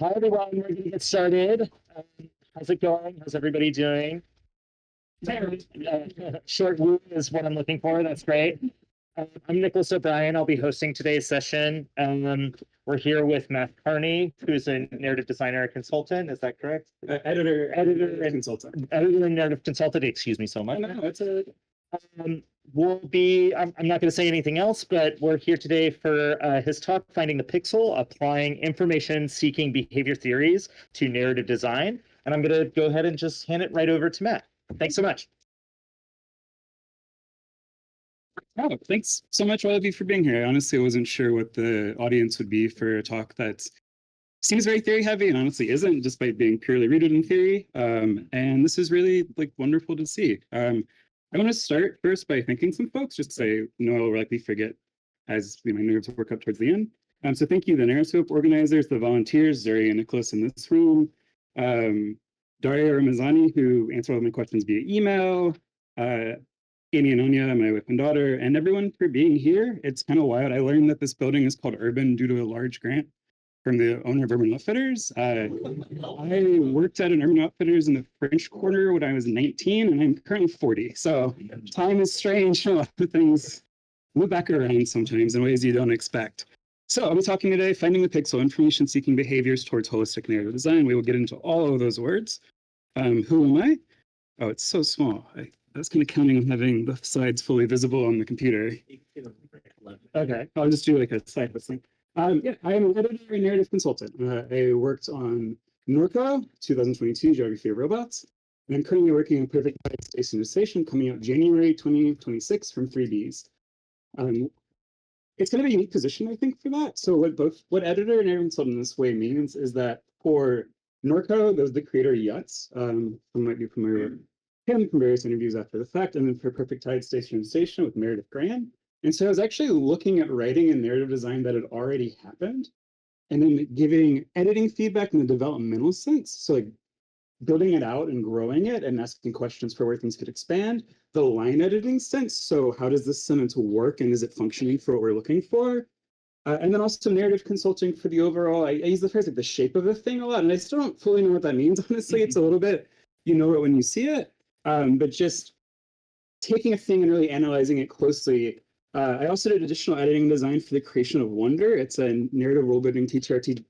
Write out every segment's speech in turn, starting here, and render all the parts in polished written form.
Hi everyone, we're going to get started. How's it going? How's everybody doing? Short woo is what I'm looking for. That's great. I'm Nicholas O'Brien. I'll be hosting today's session. We're here with Matt Carney, who's a narrative designer and consultant. Is that correct? Editor and consultant. Editor and narrative consultant. Excuse me so much. No, it's a. I'm not going to say anything else, but we're here today for his talk, Finding the Pixel, Applying Information Seeking Behavior Theories to Narrative Design. And I'm going to go ahead and just hand it right over to Matt. Thanks so much. Oh, thanks so much, all of you, for being here. I honestly wasn't sure what the audience would be for a talk that seems very theory heavy and honestly isn't, despite being purely rooted in theory. And this is really wonderful to see. I want to start first by thanking some folks, just because I know I'll likely forget as my nerves work up towards the end. So thank you, the NarraScope organizers, the volunteers, Zuri and Nicholas in this room, Daria Ramazani, who answered all my questions via email, Amy and Onya, my wife and daughter, and everyone for being here. It's kind of wild. I learned that this building is called Urban due to a large grant from the owner of Urban Outfitters. I worked at an Urban Outfitters in the French Quarter when I was 19, and I'm currently 40. So time is strange. A lot of things move back around sometimes in ways you don't expect. So I'll be talking today, Finding the Pixel, Information-Seeking Behaviors Towards Holistic Narrative Design. We will get into all of those words. Who am I? Oh, it's so small. I was kind of counting on having the slides fully visible on the computer. Okay, I'll just do like a side thing. Yeah, I am an editor and narrative consultant. I worked on NORCO 2022 Geography of Robots, and I'm currently working on Perfect Tides Station to Station, coming out January 2026 from 3Bs. It's kind of a unique position, I think, for that. So what editor and narrative consultant in this way means is that for NORCO, there's the creator Yutz, who might be familiar with him from various interviews after the fact, and then for Perfect Tides Station to Station with Meredith Graham. And so I was actually looking at writing a narrative design that had already happened, and then giving editing feedback in the developmental sense. So building it out and growing it and asking questions for where things could expand. The line editing sense. So how does this sentence work and is it functioning for what we're looking for? And then also narrative consulting for the overall, I use the phrase the shape of a thing a lot, and I still don't fully know what that means, honestly. It's a little bit, you know it when you see it, but just taking a thing and really analyzing it closely. I also did additional editing design for the creation of Wonder. It's a narrative role-building TTRPG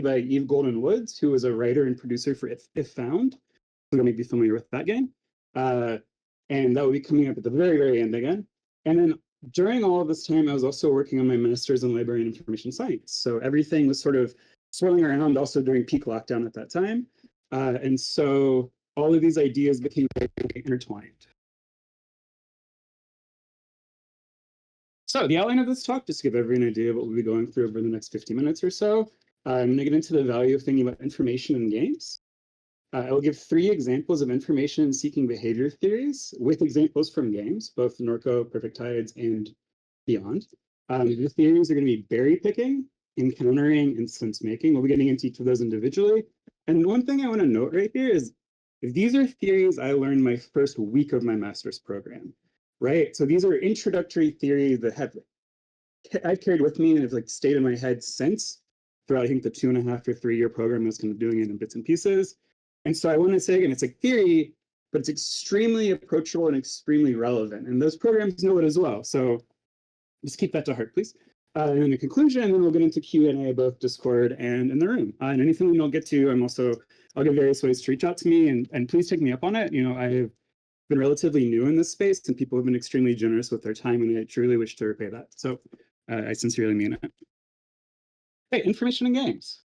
by Eve Golden Woods, who was a writer and producer for If Found. So you may be familiar with that game. And that will be coming up at the very, very end again. And then during all of this time, I was also working on my master's in library and information science. So everything was sort of swirling around also during peak lockdown at that time. And so all of these ideas became very intertwined. So the outline of this talk, just to give everyone an idea of what we'll be going through over the next 50 minutes or so. I'm going to get into the value of thinking about information in games. I will give 3 examples of information seeking behavior theories with examples from games, both NORCO, Perfect Tides, and beyond. The theories are going to be berry picking, encountering, and sense making. We'll be getting into each of those individually. And one thing I want to note right here is these are theories I learned my first week of my master's program. Right, so these are introductory theories that I've carried with me and have stayed in my head since throughout I think the 2.5 or 3 year program I was kind of doing it in bits and pieces. And so I want to say again, it's a theory, but it's extremely approachable and extremely relevant. And those programs know it as well. So just keep that to heart, please. And in conclusion, and then we'll get into Q&A, both Discord and in the room. And anything we don't get to, I'll give various ways to reach out to me and please take me up on it. You know, I've been relatively new in this space and people have been extremely generous with their time and I truly wish to repay that. So I sincerely mean it. Okay, information in games.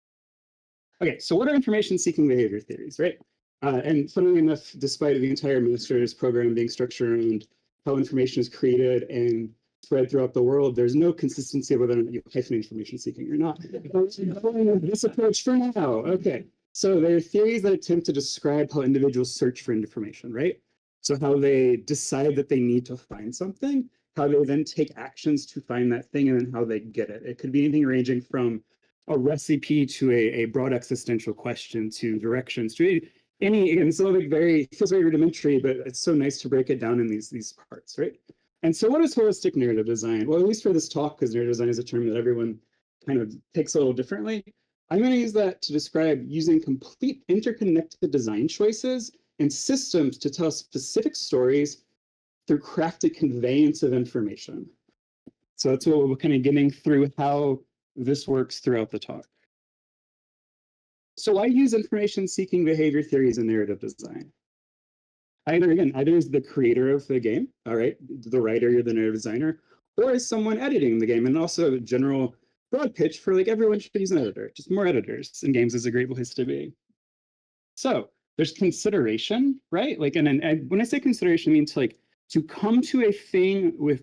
Okay, so what are information seeking behavior theories, right? And funnily enough, despite the entire master's program being structured around how information is created and spread throughout the world, there's no consistency whether or not you hyphen information seeking or not. This approach for now. Okay, so there are theories that attempt to describe how individuals search for information, right? So how they decide that they need to find something, how they then take actions to find that thing, and then how they get it. It could be anything ranging from a recipe to a broad existential question to directions to any, again, it's a little bit feels very rudimentary, but it's so nice to break it down in these parts, right? And so what is holistic narrative design? Well, at least for this talk, because narrative design is a term that everyone kind of takes a little differently. I'm going to use that to describe using complete interconnected design choices and systems to tell specific stories through crafted conveyance of information. So that's what we're kind of getting through how this works throughout the talk. So I use information seeking behavior theories in narrative design. Either as the creator of the game, all right, the writer, you're the narrative designer, or as someone editing the game, and also a general broad pitch for like everyone should use an editor. Just more editors in games is a great place to be. So there's consideration, right? Like, and when I say consideration, I mean to come to a thing with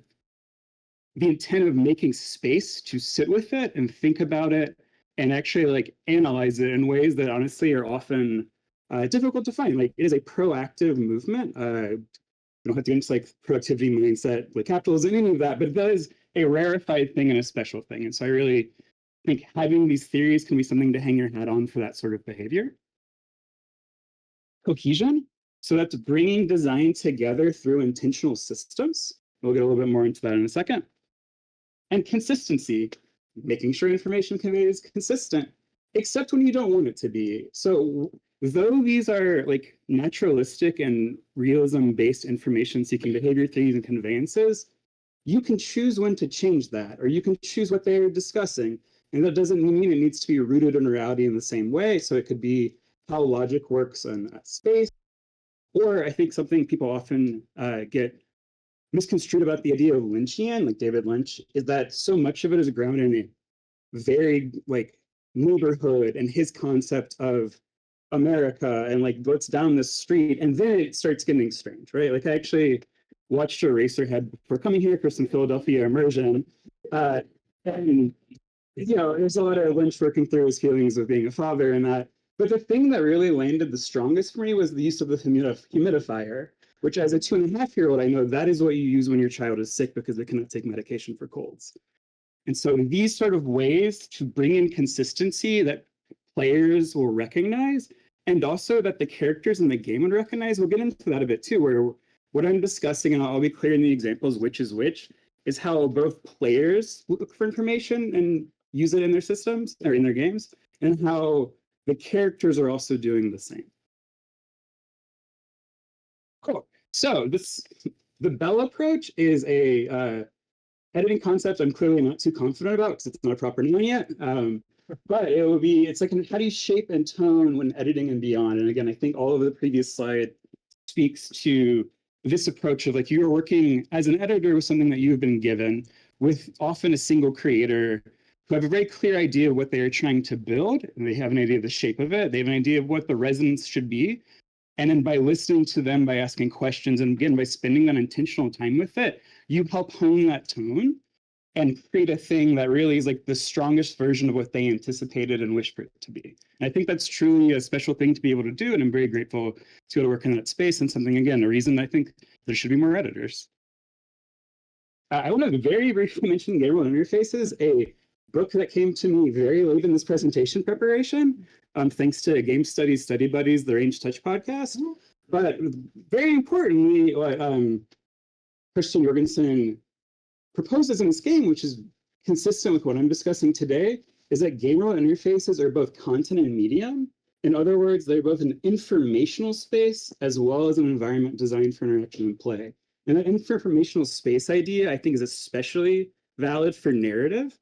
the intent of making space to sit with it and think about it and actually like analyze it in ways that honestly are often difficult to find. Like it is a proactive movement. We don't have to get into like productivity mindset, like capitalism, any of that, but that is a rarefied thing and a special thing. And so I really think having these theories can be something to hang your hat on for that sort of behavior. Cohesion. So that's bringing design together through intentional systems. We'll get a little bit more into that in a second. And consistency, making sure information conveyed is consistent, except when you don't want it to be. So though these are like naturalistic and realism-based information-seeking behavior theories and conveyances, you can choose when to change that, or you can choose what they're discussing. And that doesn't mean it needs to be rooted in reality in the same way. So it could be how logic works in space, or I think something people often get misconstrued about the idea of Lynchian, like David Lynch, is that so much of it is grounded in a very like neighborhood and his concept of America and like what's down the street, and then it starts getting strange, right? Like I actually watched Eraserhead before coming here for some Philadelphia immersion, and you know, there's a lot of Lynch working through his feelings of being a father and that. But the thing that really landed the strongest for me was the use of the humidifier, which as a 2.5-year-old, I know that is what you use when your child is sick because they cannot take medication for colds. And so these sort of ways to bring in consistency that players will recognize, and also that the characters in the game would recognize, we'll get into that a bit too, where what I'm discussing, and I'll be clear in the examples which is how both players look for information and use it in their systems or in their games, and how the characters are also doing the same. Cool. So the Bell approach is a editing concept I'm clearly not too confident about because it's not a proper name yet. But it's like how do you shape and tone when editing and beyond? And again, I think all of the previous slide speaks to this approach of like you're working as an editor with something that you've been given with often a single creator who have a very clear idea of what they are trying to build, and they have an idea of the shape of it. They have an idea of what the resonance should be. And then by listening to them, by asking questions, and again, by spending that intentional time with it, you help hone that tone and create a thing that really is like the strongest version of what they anticipated and wished for it to be. And I think that's truly a special thing to be able to do, and I'm very grateful to be able to work in that space, and something, again, a reason I think there should be more editors. I want to very briefly mention Gabriel Interfaces, a book that came to me very late in this presentation preparation, thanks to Game Studies Study Buddies, the Range Touch podcast. But very importantly, what Christian Jorgensen proposes in this game, which is consistent with what I'm discussing today, is that game world interfaces are both content and medium. In other words, they're both an informational space as well as an environment designed for interaction and play. And that informational space idea, I think, is especially valid for narrative,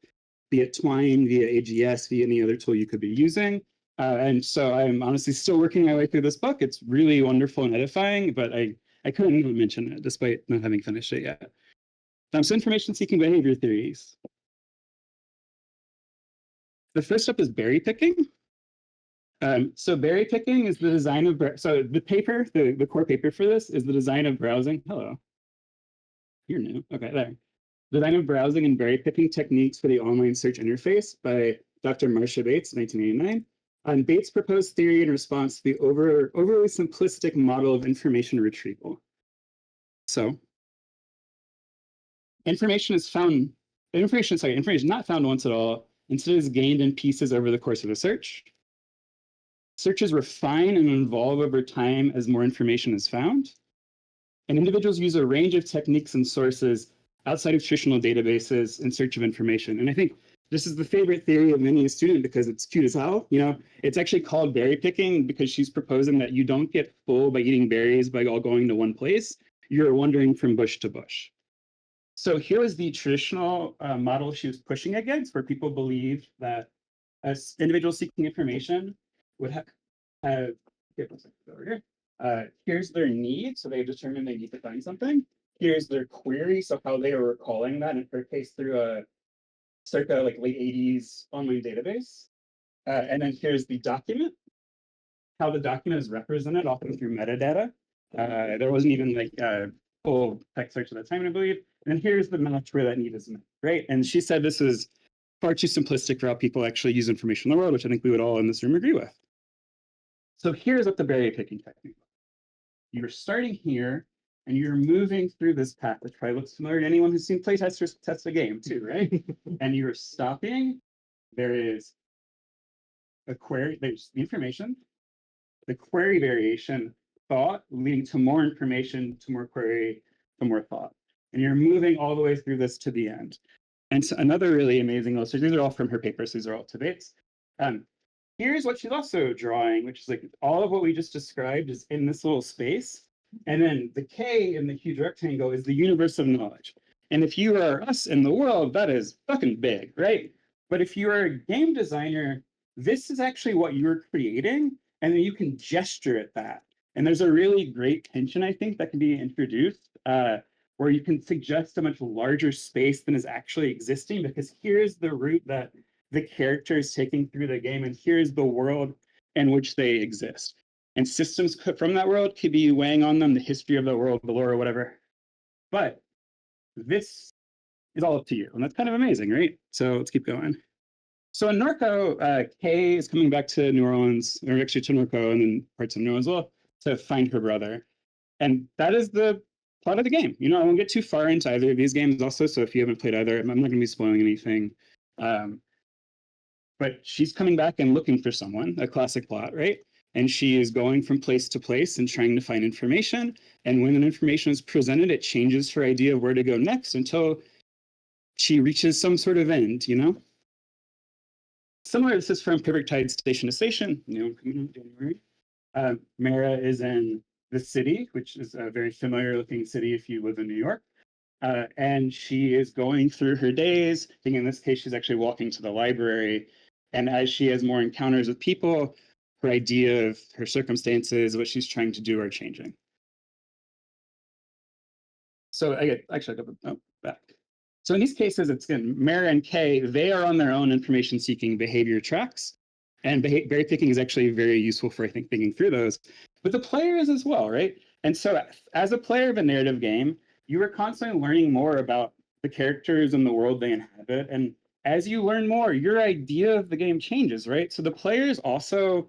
be it Twine, via AGS, via any other tool you could be using. And so I'm honestly still working my way through this book. It's really wonderful and edifying, but I couldn't even mention it despite not having finished it yet. So information-seeking behavior theories. The first up is berrypicking. So berrypicking is the design of, so the paper, the core paper for this is the design of browsing. Hello. You're new. Okay, there. Design of browsing and berrypicking techniques for the online search interface by Dr. Marcia Bates, 1989. And Bates proposed theory in response to the overly simplistic model of information retrieval. So information is not found once at all. Instead, is gained in pieces over the course of a search. Searches refine and evolve over time as more information is found. And individuals use a range of techniques and sources outside of traditional databases in search of information. And I think this is the favorite theory of many a student because it's cute as hell. You know, it's actually called berry picking because she's proposing that you don't get full by eating berries by all going to one place. You're wandering from bush to bush. So here was the traditional model she was pushing against, where people believed that as individuals seeking information would have over here. Here's their need, so they determine they need to find something. Here's their query, so how they are recalling that, in her case, through a circa like late 80s online database. And then here's the document, how the document is represented, often through metadata. There wasn't even like a full text search at that time, I believe. And then here's the match where that need is met, right? And she said this is far too simplistic for how people actually use information in the world, which I think we would all in this room agree with. So here's what the berry picking technique is. You're starting here, and you're moving through this path, which probably looks familiar to anyone who's seen playtesters test a game too, right? And you're stopping. There is a query, there's the information, the query variation, thought, leading to more information, to more query, to more thought. And you're moving all the way through this to the end. And so another really amazing illustration, these are all from her papers, these are all debates. Here's what she's also drawing, which is like all of what we just described is in this little space. And then the K in the huge rectangle is the universe of knowledge. And if you are us in the world, that is fucking big, right? But if you are a game designer, this is actually what you're creating, and then you can gesture at that. And there's a really great tension, I think, that can be introduced, where you can suggest a much larger space than is actually existing, because here's the route that the character is taking through the game, and here's the world in which they exist. And systems from that world could be weighing on them, the history of the world, the lore, or whatever. But this is all up to you, and that's kind of amazing, right? So let's keep going. So in Norco, Kay is coming back to New Orleans, or actually to Norco and then parts of New Orleans as well, to find her brother. And that is the plot of the game. You know, I won't get too far into either of these games also, so if you haven't played either, I'm not going to be spoiling anything. But she's coming back and looking for someone, a classic plot, right? And she is going from place to place and trying to find information. And when an information is presented, it changes her idea of where to go next until she reaches some sort of end, you know? Similar, this is from Perfect Tides Station to Station, you know, coming out January. Mara is in the city, which is a very familiar looking city if you live in New York. And she is going through her days. I think in this case, she's actually walking to the library. And as she has more encounters with people, her idea of her circumstances, what she's trying to do are changing. So back. So in these cases, it's again, Mara and Kay, they are on their own information-seeking behavior tracks. And berry picking is actually very useful for, I think, thinking through those. But the player is as well, right? And so as a player of a narrative game, you are constantly learning more about the characters and the world they inhabit. And as you learn more, your idea of the game changes, right? So the players also,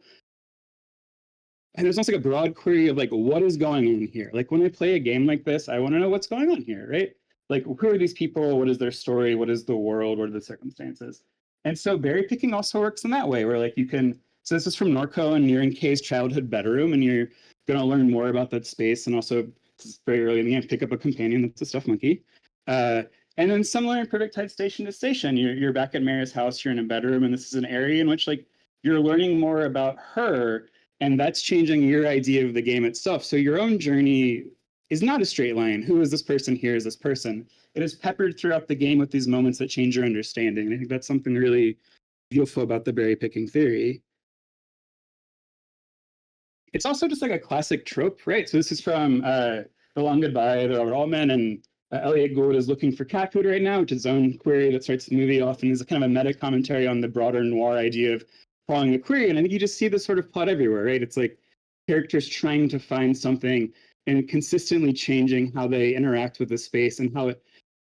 and there's also like a broad query of like, what is going on here? Like when I play a game like this, I want to know what's going on here, right? Like, who are these people? What is their story? What is the world? What are the circumstances? And so berry picking also works in that way, where like you can, so this is from Norco and you're in Kay's childhood bedroom, and you're going to learn more about that space. And also, this is very early in the game, pick up a companion that's a stuffed monkey. And then similar in Perfect Tides Station to Station, you're back at Mara's house, you're in a bedroom, and this is an area in which like you're learning more about her, and that's changing your idea of the game itself. So your own journey is not a straight line. Who is this person? Here is this person. It is peppered throughout the game with these moments that change your understanding. And I think that's something really beautiful about the berry picking theory. It's also just like a classic trope, right? So this is from The Long Goodbye, the Robert Altman, and Elliot Gould is looking for cat food right now, which is his own query that starts the movie off and is kind of a meta commentary on the broader noir idea of following a query. And I think you just see this sort of plot everywhere, right? It's like characters trying to find something and consistently changing how they interact with the space, and how it,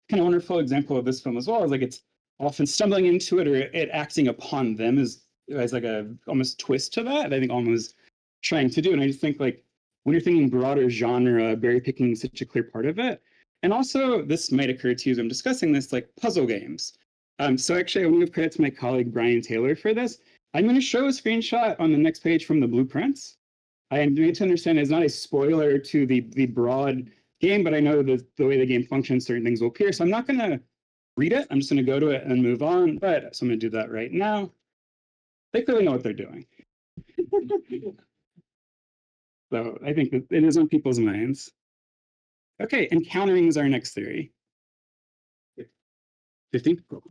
kind of wonderful example of this film as well is like it's often stumbling into it or it acting upon them as like a almost twist to that. I think almost trying to do. And I just think like when you're thinking broader genre, berry picking is such a clear part of it. And also this might occur to you as I'm discussing this, like puzzle games. So actually I want to give credit to my colleague Brian Taylor for this. I'm going to show a screenshot on the next page from the blueprints. I need to understand it's not a spoiler to the broad game, but I know the way the game functions, certain things will appear. So I'm not going to read it. I'm just going to go to it and move on. But so I'm going to do that right now. They clearly know what they're doing. So I think that it is on people's minds. Okay, encountering is our next theory. 15? Cool.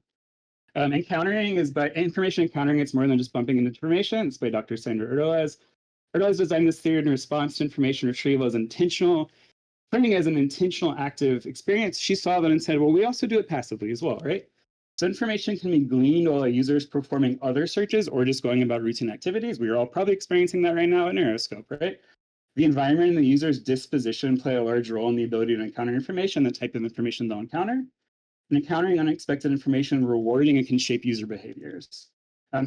Encountering is by information encountering. It's more than just bumping into information. It's by Dr. Sandra Erdoes. Erdoes designed this theory in response to information retrieval as intentional, framing as an intentional active experience. She saw that and said, well, we also do it passively as well, right? So information can be gleaned while a user is performing other searches or just going about routine activities. We are all probably experiencing that right now in NarraScope, right? The environment and the user's disposition play a large role in the ability to encounter information, the type of information they'll encounter. And encountering unexpected information rewarding and can shape user behaviors.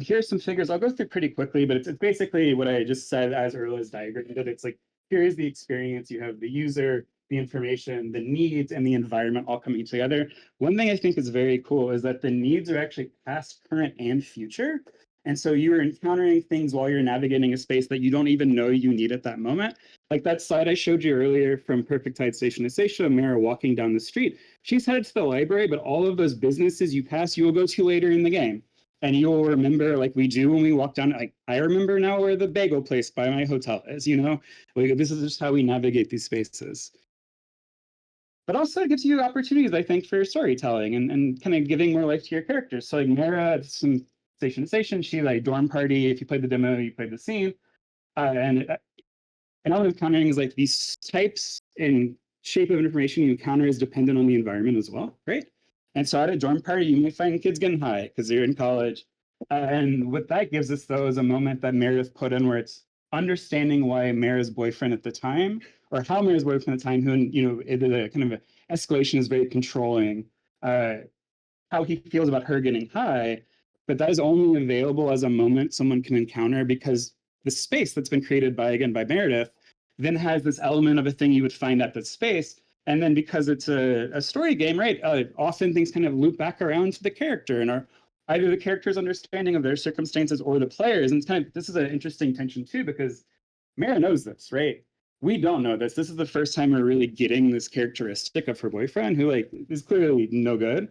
Here's some figures. I'll go through pretty quickly, but it's basically what I just said as Erla's diagram. It's like, here is the experience. You have the user, the information, the needs, and the environment all coming together. One thing I think is very cool is that the needs are actually past, current, and future. And so you're encountering things while you're navigating a space that you don't even know you need at that moment. Like that slide I showed you earlier from Perfect Tides Station to Station, Mara walking down the street. She's headed to the library, but all of those businesses you pass, you will go to later in the game. And you'll remember, like we do when we walk down, like I remember now where the bagel place by my hotel is, you know? Like, this is just how we navigate these spaces. But also it gives you opportunities, I think, for storytelling and kind of giving more life to your characters. So like Mara, some station to station, she like dorm party. If you played the demo, you played the scene. And all of encountering is like these types and shape of information you encounter is dependent on the environment as well, right? And so at a dorm party, you might find kids getting high because they're in college. And what that gives us, though, is a moment that Meredith put in where it's understanding why Mara's boyfriend at the time, or how Mara's boyfriend at the time, who, you know, the kind of escalation is very controlling, how he feels about her getting high. But that is only available as a moment someone can encounter because the space that's been created by, again, by Meredith, then has this element of a thing you would find at that space. And then because it's a story game, right, often things kind of loop back around to the character and are either the character's understanding of their circumstances or the players. And it's kind of, this is an interesting tension too, because Mara knows this, right? We don't know this. This is the first time we're really getting this characteristic of her boyfriend who like is clearly no good.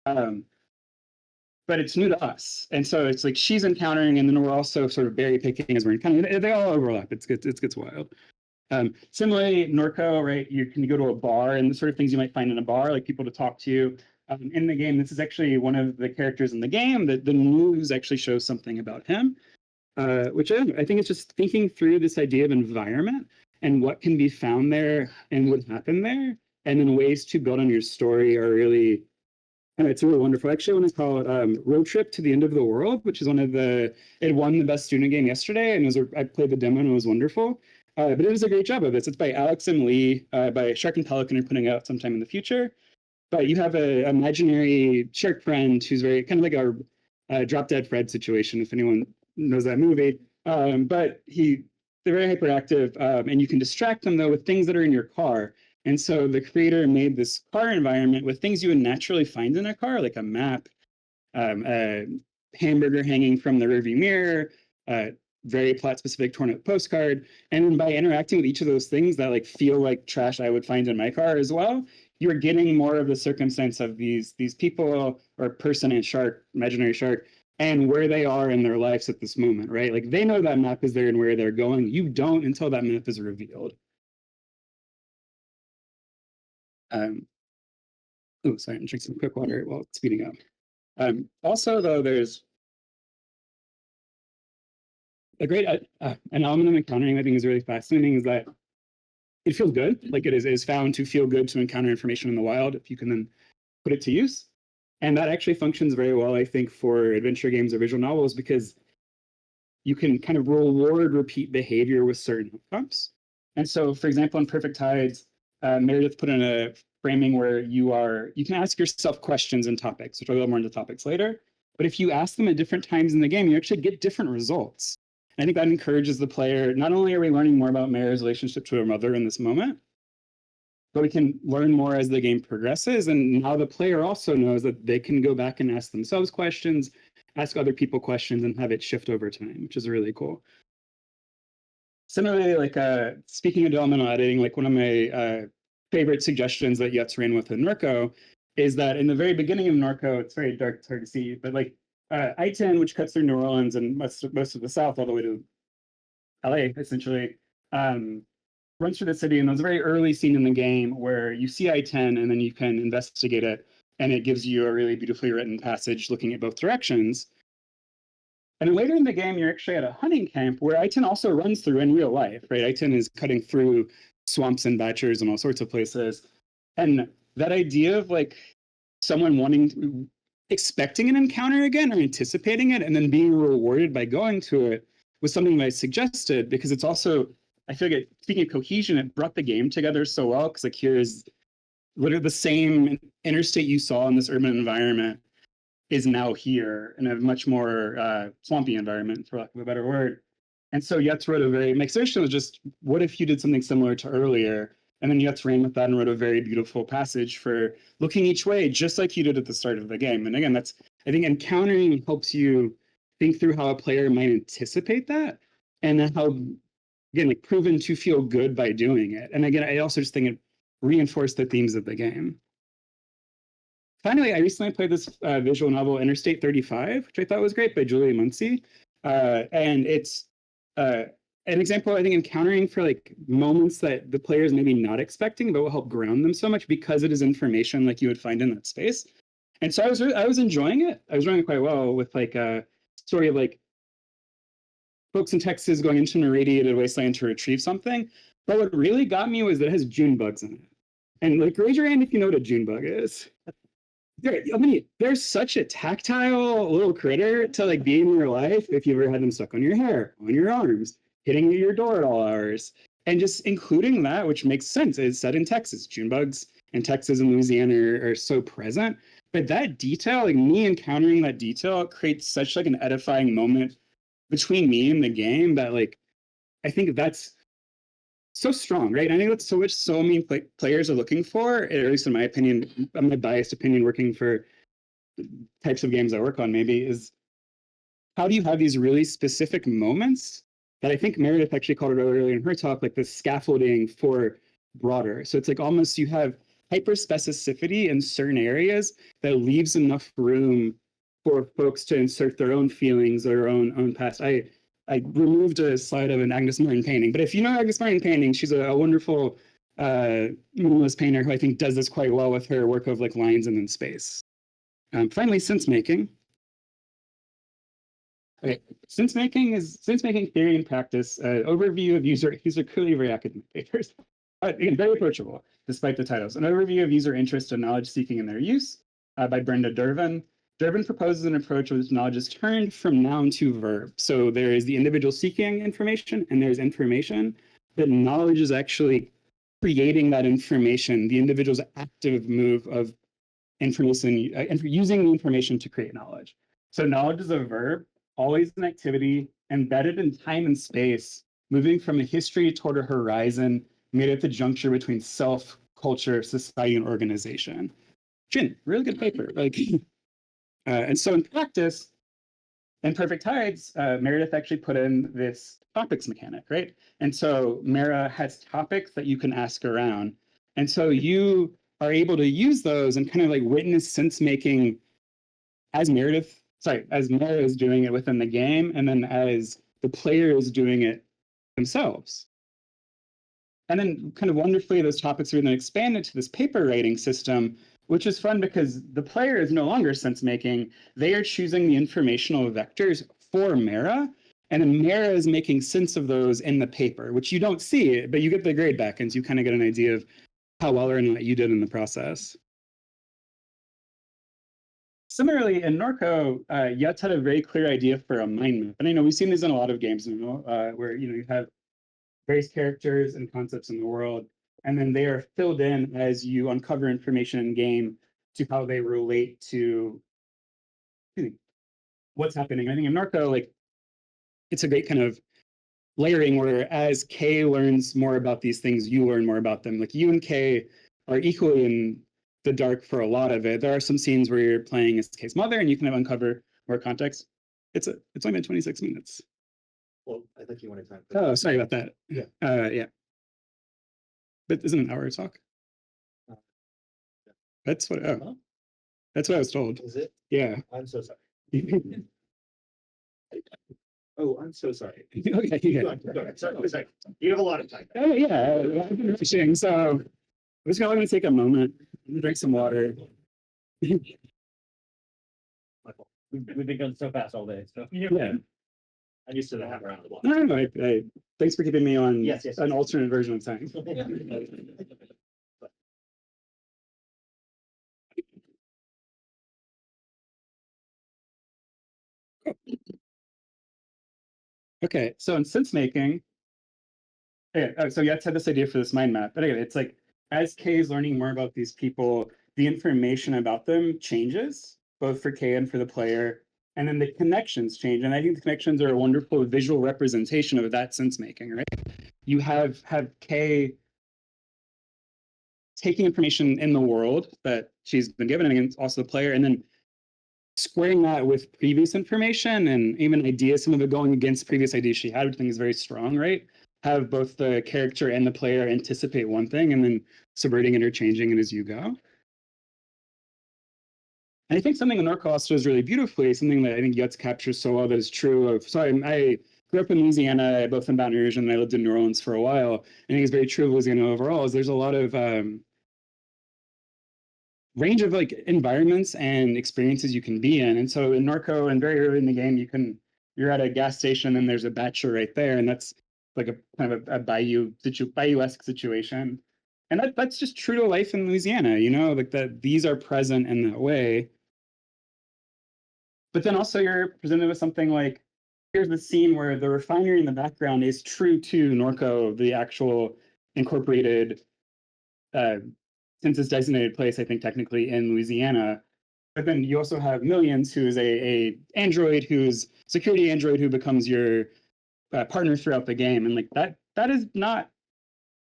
But it's new to us. And so it's like she's encountering, and then we're also sort of berry picking as we're encountering. They all overlap. It gets wild. Similarly, Norco, right? You can go to a bar and the sort of things you might find in a bar, like people to talk to. In the game, this is actually one of the characters in the game. The news actually shows something about him, which I think it's just thinking through this idea of environment and what can be found there and what happened there, and then ways to build on your story are really, it's really wonderful. Actually, I want to call it Road Trip to the End of the World, which is one of the, it won the best student game yesterday, and I played the demo and it was wonderful. But it does a great job of this. It's by Alex and Lee, by Shark and Pelican are putting out sometime in the future. But you have an imaginary shark friend who's very kind of like a Drop Dead Fred situation, if anyone knows that movie. But they're very hyperactive, and you can distract them though with things that are in your car. And so the creator made this car environment with things you would naturally find in a car, like a map, a hamburger hanging from the rearview mirror, very plot specific torn up postcard. And then by interacting with each of those things that like feel like trash I would find in my car as well, you're getting more of the circumstance of these people or person and shark, imaginary shark, and where they are in their lives at this moment, right? Like they know that map is there and where they're going. You don't until that map is revealed. Oh, sorry, I'm drinking some quick water while speeding up. Also, though, there's a great an element of encountering I think is really fascinating is that it feels good. Like it is found to feel good to encounter information in the wild if you can then put it to use. And that actually functions very well, I think, for adventure games or visual novels because you can kind of reward repeat behavior with certain outcomes. And so, for example, in Perfect Tides, Meredith put in a framing where you can ask yourself questions and topics, which I'll go more into topics later. But if you ask them at different times in the game, you actually get different results. I think that encourages the player. Not only are we learning more about Mara's relationship to her mother in this moment, but we can learn more as the game progresses. And now the player also knows that they can go back and ask themselves questions, ask other people questions, and have it shift over time, which is really cool. Similarly, like speaking of developmental editing, like one of my favorite suggestions that Yutz ran with in NORCO is that in the very beginning of Norco, it's very dark, it's hard to see, but like I-10, which cuts through New Orleans and most of the South all the way to LA, essentially, runs through the city. And there's a very early scene in the game where you see I-10 and then you can investigate it. And it gives you a really beautifully written passage looking at both directions. And then later in the game, you're actually at a hunting camp where I-10 also runs through in real life, right? I-10 is cutting through swamps and batchers and all sorts of places. And that idea of like someone expecting an encounter again or anticipating it and then being rewarded by going to it was something that I suggested, because it's also, I feel like, speaking of cohesion, it brought the game together so well, because like here's literally the same interstate you saw in this urban environment is now here in a much more swampy environment, for lack of a better word. And so Yetz wrote a very, my suggestion was just, what if you did something similar to earlier? And then Yetz ran with that and wrote a very beautiful passage for looking each way, just like you did at the start of the game. And again, that's, I think encountering helps you think through how a player might anticipate that, and then how, again, like proven to feel good by doing it. And again, I also just think it reinforced the themes of the game. Finally, I recently played this visual novel, Interstate 35, which I thought was great, by Julia Muncy. And it's an example, I think, encountering for like moments that the player is maybe not expecting, but will help ground them so much because it is information like you would find in that space. And so I was enjoying it. I was enjoying it quite well, with like a story of like folks in Texas going into an irradiated wasteland to retrieve something. But what really got me was that it has June bugs in it. And like, raise your hand if you know what a June bug is. I mean, there's such a tactile little critter to like be in your life if you ever had them stuck on your hair, on your arms, hitting your door at all hours. And just including that, which makes sense, it's set in Texas. June bugs in Texas and Louisiana are so present. But that detail, like me encountering that detail, creates such like an edifying moment between me and the game that like, I think that's so strong, right? I think that's so many players are looking for, at least in my opinion, my biased opinion, working for types of games I work on, maybe, is how do you have these really specific moments that I think Meredith actually called it earlier in her talk, like the scaffolding for broader. So it's like almost you have hyper specificity in certain areas that leaves enough room for folks to insert their own feelings, their own past. I removed a slide of an Agnes Martin painting, but if you know Agnes Martin painting, she's a wonderful minimalist painter who I think does this quite well with her work of like lines and in space. Finally, sensemaking. Okay, sensemaking theory and practice. Overview of user. These are clearly very academic papers. Again, very approachable despite the titles. An overview of user interest and knowledge seeking and their use by Brenda Dervin. Dervin proposes an approach in which knowledge is turned from noun to verb. So there is the individual seeking information and there's information, but knowledge is actually creating that information, the individual's active move of information, using the information to create knowledge. So knowledge is a verb, always an activity, embedded in time and space, moving from a history toward a horizon, made at the juncture between self, culture, society, and organization. Jin, really good paper. Like, and so in practice, in Perfect Tides, Meredith actually put in this topics mechanic, right? And so Mara has topics that you can ask around. And so you are able to use those and kind of like witness sense making as Mara is doing it within the game, and then as the player is doing it themselves. And then kind of wonderfully, those topics are then expanded to this paper writing system, which is fun because the player is no longer sense making. They are choosing the informational vectors for Mara, and then Mara is making sense of those in the paper, which you don't see, but you get the grade back, and so you kind of get an idea of how well or not you did in the process. Similarly, in Norco, Yetz had a very clear idea for a mind map. And I know we've seen these in a lot of games, where you have various characters and concepts in the world, and then they are filled in as you uncover information in game to how they relate to what's happening. I think in Norco, like, it's a great kind of layering where as Kay learns more about these things, you learn more about them. Like, you and Kay are equally in the dark for a lot of it. There are some scenes where you're playing as Kay's mother and you kind of uncover more context. It's only been 26 minutes. Well, I think you wanted time. Oh, sorry about that. Yeah. Yeah. But isn't an hour a talk? Yeah. That's what. Oh. That's what I was told. Is it? Yeah. I'm so sorry. Oh, I'm so sorry. Okay. Keep Yeah. going, keep going. Sorry. You have a lot of time. Oh yeah. I've been rushing, so I'm just gonna take a moment, drink some water. We've been going so fast all day. So Yeah. I'm used to the half around the block. No. Thanks for keeping me on Yes. an alternate version of time. Okay, so in sense making, so you had this idea for this mind map, but anyway, it's like as Kay is learning more about these people, the information about them changes, both for Kay and for the player, and then the connections change. And I think the connections are a wonderful visual representation of that sense making, right? You have Kay taking information in the world that she's been given, and also the player, and then squaring that with previous information and even ideas, some of it going against previous ideas she had, which I think is very strong, right? Have both the character and the player anticipate one thing and then subverting it or changing it as you go. And I think something in NORCO also does really beautifully, something that I think Yutz captures so well that is true of, so I grew up in Louisiana, both in Baton Rouge, and I lived in New Orleans for a while. And I think it's very true of Louisiana overall, is there's a lot of range of like environments and experiences you can be in. And so in NORCO and very early in the game, you're at a gas station and there's a bachelor right there. And that's like a kind of a bayou-esque situation. And that's just true to life in Louisiana, you know, like that these are present in that way. But then also you're presented with something like, here's the scene where the refinery in the background is true to NORCO, the actual incorporated census designated place, I think technically in Louisiana. But then you also have Millions, who is a android, who's security android, who becomes your partner throughout the game. And like that is not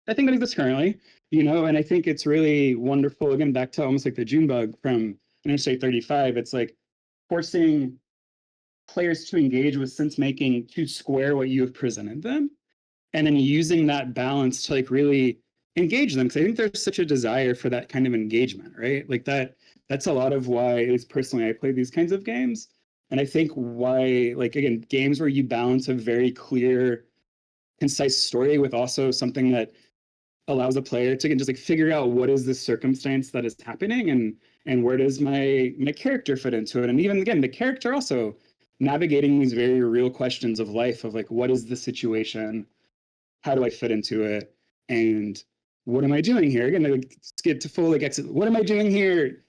a thing that exists currently, you know. And I think it's really wonderful, again, back to almost like the June bug from Interstate 35. It's like forcing players to engage with sense making to square what you have presented them, and then using that balance to like really engage them, because I think there's such a desire for that kind of engagement, right? Like that's a lot of why, at least personally, I play these kinds of games. And I think why, like, again, games where you balance a very clear, concise story with also something that allows a player to just like figure out what is the circumstance that is happening, and where does my character fit into it. And even again, the character also navigating these very real questions of life, of like, what is the situation? How do I fit into it? And what am I doing here? Again, like, skip to full like exit. What am I doing here?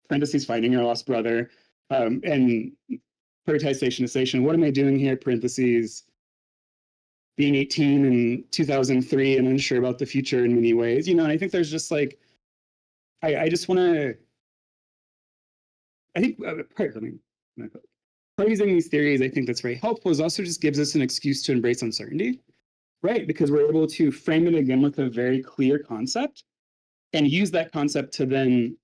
Parentheses, finding your lost brother. And prioritize station to station. What am I doing here? Parentheses, being 18 in 2003 and unsure about the future in many ways. You know, and I think there's just like, I just want to, I think, praising these theories, I think that's very helpful, is also just gives us an excuse to embrace uncertainty. Right, because we're able to frame it again with a very clear concept and use that concept to then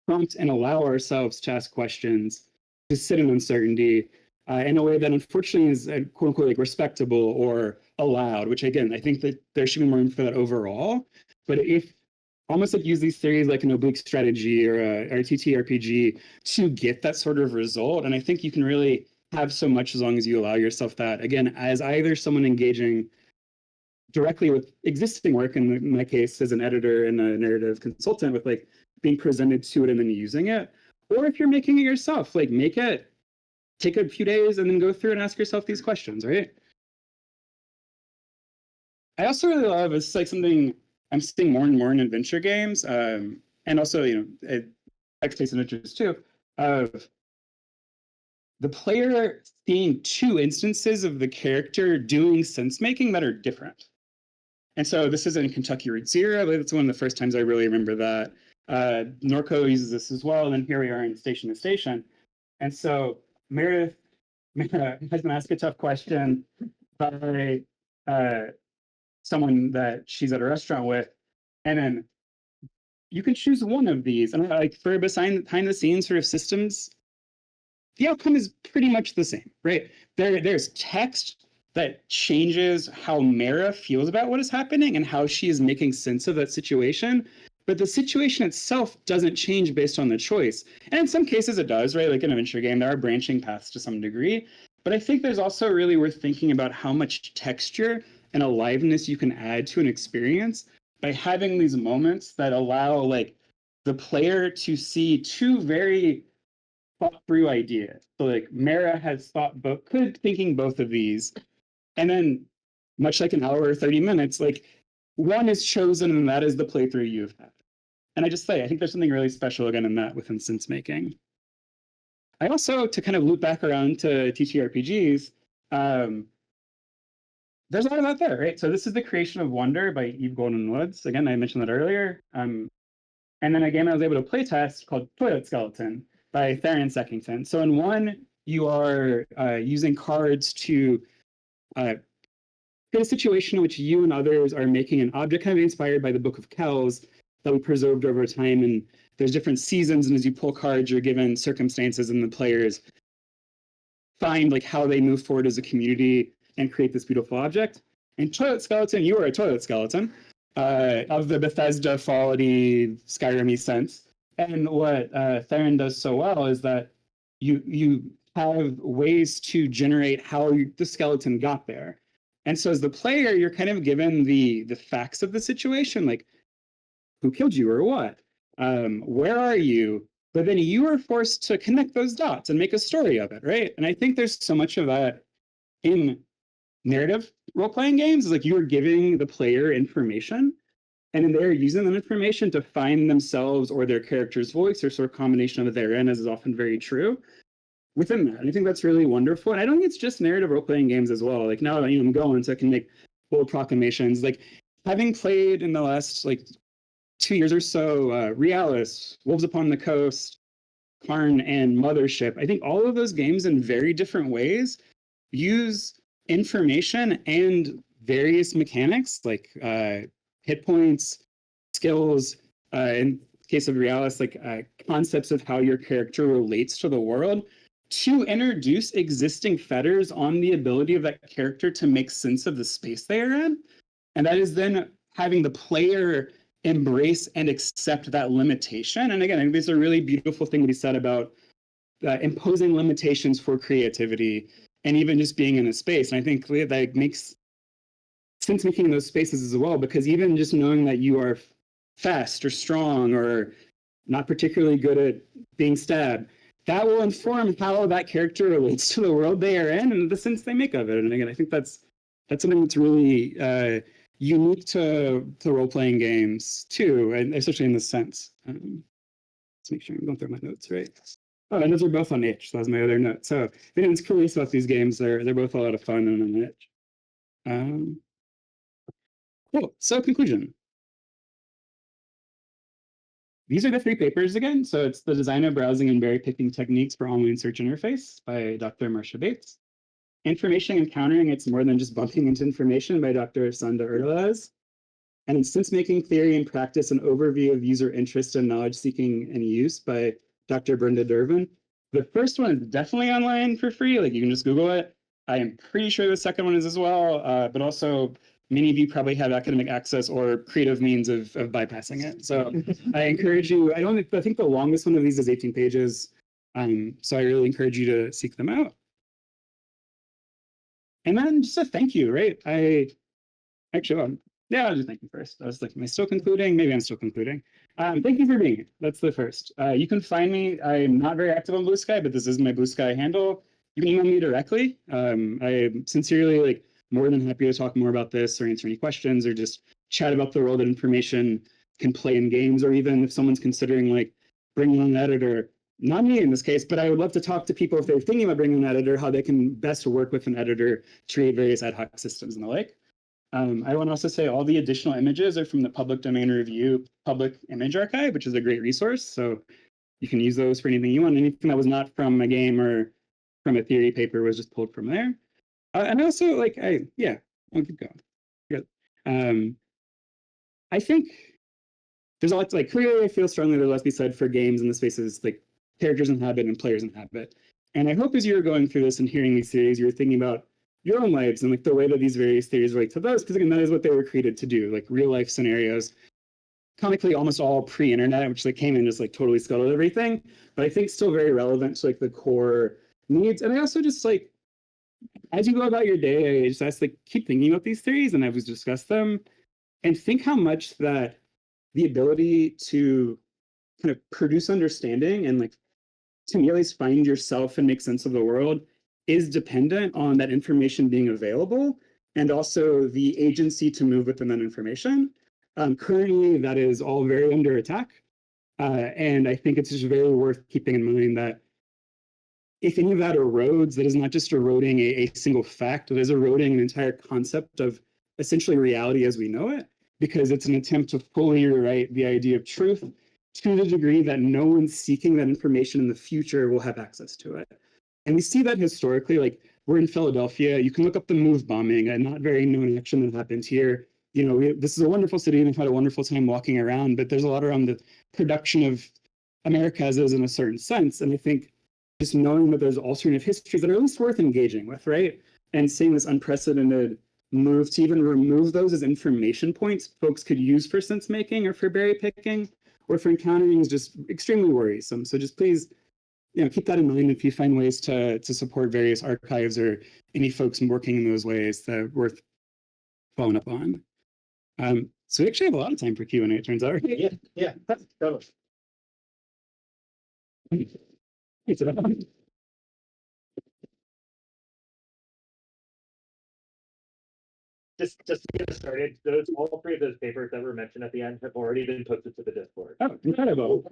prompt and allow ourselves to ask questions, to sit in uncertainty in a way that unfortunately is quote unquote like respectable or allowed, which again, I think that there should be more room for that overall. But if almost like use these theories like an oblique strategy or a TTRPG to get that sort of result, and I think you can really have so much as long as you allow yourself that, again, as either someone engaging directly with existing work, in my case as an editor and a narrative consultant, with like being presented to it and then using it, or if you're making it yourself, like make it, take a few days and then go through and ask yourself these questions, right? I also really love, it's like something I'm seeing more and more in adventure games, and also, you know, text-based adventures too, of the player seeing two instances of the character doing sense making that are different. And so this is in Kentucky Route Zero. I believe it's one of the first times I really remember that. NORCO uses this as well. And then here we are in Station to Station. And so Meredith has been asked a tough question by someone that she's at a restaurant with. And then you can choose one of these. And like for behind the scenes sort of systems, the outcome is pretty much the same, right? There's text that changes how Mara feels about what is happening and how she is making sense of that situation. but the situation itself doesn't change based on the choice. And in some cases it does, right? Like in an adventure game, there are branching paths to some degree. But I think there's also really worth thinking about how much texture and aliveness you can add to an experience by having these moments that allow like the player to see two very thought through ideas. So like Mara has thinking both of these. And then much like an hour or 30 minutes, like one is chosen and that is the playthrough you've had. And I think there's something really special again in that within sensemaking. I also, to kind of loop back around to TTRPGs, there's a lot of that there, right? So this is The Creation of Wonder by Eve Goldenwoods. Again, I mentioned that earlier. And then a game I was able to playtest called Toilet Skeleton by Theron Seckington. So in one, you are using cards to create a situation in which you and others are making an object kind of inspired by the Book of Kells that we preserved over time. And there's different seasons, and as you pull cards, you're given circumstances, and the players find like how they move forward as a community and create this beautiful object. And Toilet Skeleton, you are a toilet skeleton of the Bethesda Fallout-y, Skyrim-y sense. And what Theron does so well is that you have ways to generate how the skeleton got there. And so as the player, you're kind of given the facts of the situation, like who killed you or what? Where are you? But then you are forced to connect those dots and make a story of it, right? And I think there's so much of that in narrative role-playing games. Is like you are giving the player information, and then they're using that information to find themselves or their character's voice or sort of combination of it therein, as is often very true within that. And I think that's really wonderful. And I don't think it's just narrative role-playing games as well. Like now that I'm going, so I can make bold proclamations. Like having played in the last 2 years or so, Realis, Wolves Upon the Coast, Carn, and Mothership, I think all of those games in very different ways use information and various mechanics like hit points, skills, in case of Realis, concepts of how your character relates to the world to introduce existing fetters on the ability of that character to make sense of the space they are in. And that is then having the player embrace and accept that limitation. And again, I think there's a really beautiful thing to be said about imposing limitations for creativity and even just being in a space. And I think that makes sense making in those spaces as well, because even just knowing that you are fast or strong or not particularly good at being stabbed, that will inform how that character relates to the world they are in and the sense they make of it. And again, I think that's something that's really unique to role-playing games too, and especially in this sense. Let's make sure I'm going through my notes right. Oh, and those are both on itch. So that was my other note. So if anyone's curious about these games, they're both a lot of fun and on itch. Cool. So conclusion. These are the 3 papers again. So it's The Design of Browsing and Berry-Picking Techniques for Online Search Interface by Dr. Marcia Bates. Information Encountering It's More Than Just Bumping Into Information by Dr. Sanda Urlaz. And in Sensemaking Theory and Practice, an overview of user interest and knowledge seeking and use by Dr. Brenda Dervin. The first one is definitely online for free. Like you can just Google it. I am pretty sure the second one is as well, but also many of you probably have academic access or creative means of bypassing it. So I encourage you, I think the longest one of these is 18 pages. So I really encourage you to seek them out. And then just a thank you, right? I'll just thank you first. I was like, am I still concluding? Maybe I'm still concluding. Thank you for being here. That's the first. You can find me. I'm not very active on Blue Sky, but this is my Blue Sky handle. You can email me directly. I'm sincerely more than happy to talk more about this or answer any questions or just chat about the role that information can play in games, or even if someone's considering bringing on an editor. Not me in this case, but I would love to talk to people if they're thinking about bringing an editor, how they can best work with an editor to create various ad hoc systems and the like. I want to also say all the additional images are from the Public Domain Review Public Image Archive, which is a great resource. So you can use those for anything you want. Anything that was not from a game or from a theory paper was just pulled from there. And also, I'll keep going. Good. I think there's a lot to clearly I feel strongly there's a lot to be said for games in the spaces characters inhabit and players inhabit. And I hope as you're going through this and hearing these theories, you're thinking about your own lives and the way that these various theories relate to those, because again, that is what they were created to do, real life scenarios comically almost all pre-internet, which like came in just like totally scuttled everything, but I think still very relevant to like the core needs. And I also just like, as you go about your day, I just ask like, keep thinking about these theories, and I've discussed them, and think how much that the ability to kind of produce understanding and like to me at least find yourself and make sense of the world is dependent on that information being available and also the agency to move within that information. Currently, that is all very under attack. And I think it's just very worth keeping in mind that if any of that erodes, that is not just eroding a single fact, it is eroding an entire concept of essentially reality as we know it, because it's an attempt to fully rewrite the idea of truth to the degree that no one seeking that information in the future will have access to it. And we see that historically, like we're in Philadelphia, you can look up the move bombing, a not very known action that happened here. You know, this is a wonderful city and we've had a wonderful time walking around, but there's a lot around the production of America as is in a certain sense. And I think just knowing that there's alternative histories that are at least worth engaging with, right? And seeing this unprecedented move to even remove those as information points folks could use for sense making or for berry picking or for encountering is just extremely worrisome. So just please, you know, keep that in mind if you find ways to support various archives or any folks working in those ways that are worth following up on. So we actually have a lot of time for Q&A, it turns out. Yeah, that's totally. Just to get us started, all three of those papers that were mentioned at the end have already been posted to the Discord. Oh, incredible.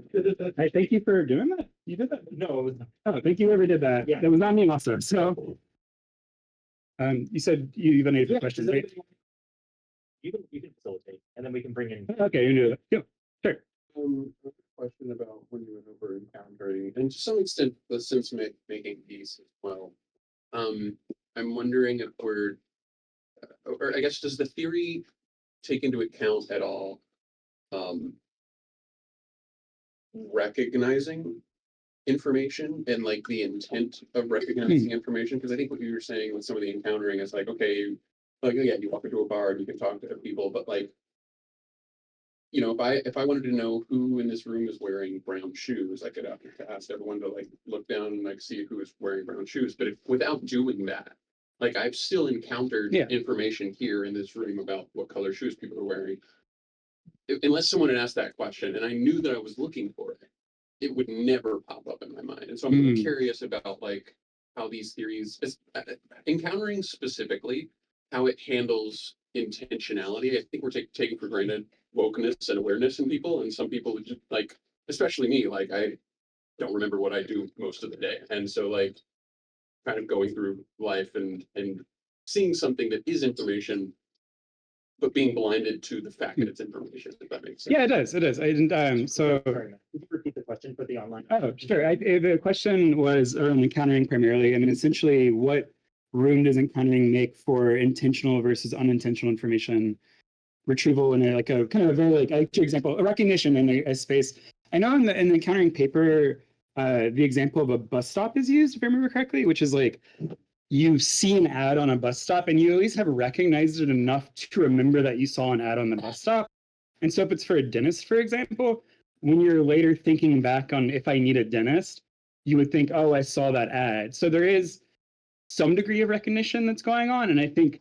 I thank you for doing that. You did that? No, it was not. Oh, thank you whoever did that. Yeah. That was not me also. So you said you've unable Yeah, questions, right? You can facilitate, and then we can bring in. Okay, you can do that. Yeah, sure. Question about when you went over encountering, and to some extent the sense making piece as well. I'm wondering if we're, or I guess, does the theory take into account at all recognizing information and like the intent of recognizing information? Because I think what you were saying with some of the encountering is like, okay, like yeah, you walk into a bar and you can talk to people, but like, you know, if I wanted to know who in this room is wearing brown shoes, I could ask everyone to like look down and like see who is wearing brown shoes. But without doing that, like I've still encountered information here in this room about what color shoes people are wearing. Unless someone had asked that question and I knew that I was looking for it, it would never pop up in my mind. And so I'm really curious about like how these theories, encountering specifically, how it handles intentionality. I think we're taking for granted wokeness and awareness in people, and some people would just like, especially me, like I don't remember what I do most of the day, and so like kind of going through life and seeing something that is information but being blinded to the fact that it's information, if that makes sense. Yeah, it does. It does. I didn't. So. Sorry, Matt. Could you repeat the question for the online? Oh, sure. The question was around encountering primarily. I mean, essentially, what room does encountering make for intentional versus unintentional information retrieval in a kind of a very like, I like your example, a recognition in a space. I know in the encountering paper, the example of a bus stop is used, if I remember correctly, which is like you see an ad on a bus stop and you at least have recognized it enough to remember that you saw an ad on the bus stop. And so if it's for a dentist, for example, when you're later thinking back on if I need a dentist, you would think, oh, I saw that ad. So there is some degree of recognition that's going on. And I think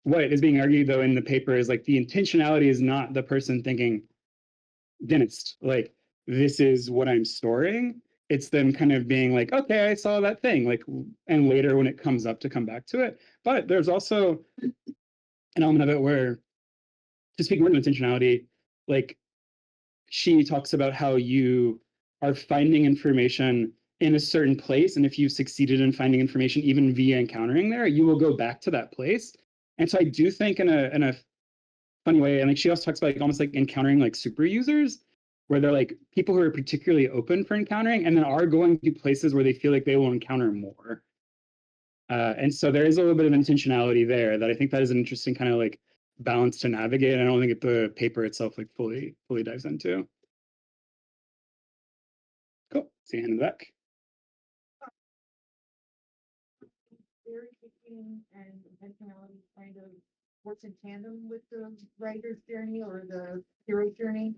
what is being argued, though, in the paper is like the intentionality is not the person thinking dentist, like this is what I'm storing. It's them kind of being like, okay, I saw that thing, like, and later when it comes up to come back to it. But there's also an element of it where, to speak more to intentionality, like she talks about how you are finding information in a certain place. And if you've succeeded in finding information, even via encountering there, you will go back to that place. And so I do think in a funny way, and like she also talks about like almost like encountering like super users, where they're like people who are particularly open for encountering and then are going to places where they feel like they will encounter more. And so there is a little bit of intentionality there that I think that is an interesting kind of like balance to navigate. I don't think the paper itself like fully dives into. Cool. See you in the back. Berrypicking and intentionality kind of works in tandem with the writer's journey or the hero's journey,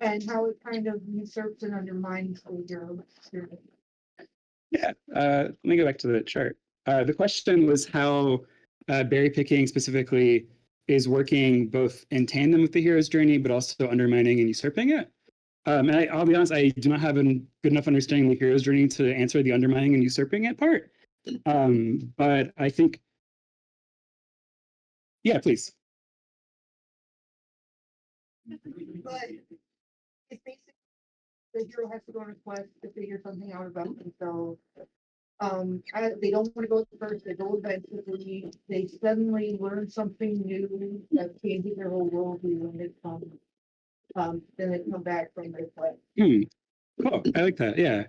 and how it kind of usurps and undermines the hero's journey. Yeah, let me go back to the chart. The question was how berry picking specifically is working both in tandem with the hero's journey, but also undermining and usurping it. And I'll be honest, I do not have a good enough understanding of the hero's journey to answer the undermining and usurping it part. But I think, yeah, please. But it's basically the hero has to go on a quest to figure something out about themselves. They don't want to go first, they go eventually, they suddenly learn something new that changes their whole worldview and they come, then they come back from their quest. Cool. I like that. Yeah.